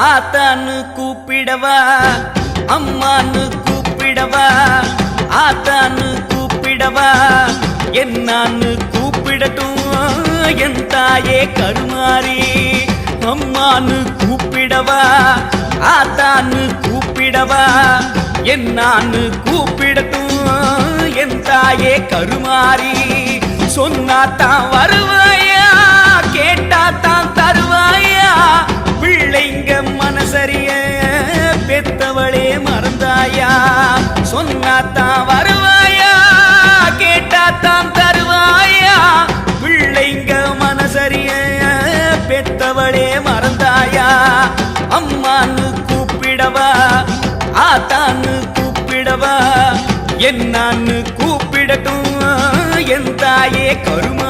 ஆத்தான்னு கூப்பிடவா அம்மான்னு கூப்பிடவா ஆத்தான்னு கூப்பிடவா என்னான்னு கூப்பிடட்டும் என் தாயே கருமாரி அம்மான்னு கூப்பிடவா ஆத்தான்னு கூப்பிடவா என்னான்னு கூப்பிடட்டும் என் தாயே கருமாரி சொன்னாத்தான் வருவாயா கேட்டாத்தான் தருவாயா பிள்ளைங்க மனசரிய பெத்தவளே மறந்தாயா சொன்னாத்தான் வருவாயா கேட்டாத்தான் தருவாயா பிள்ளைங்க மனசரிய பெத்தவளே மறந்தாயா அம்மான்னு கூப்பிடவா ஆத்தான்னு கூப்பிடவா என்னான்னு கூப்பிடட்டும் என் தாயே கருமா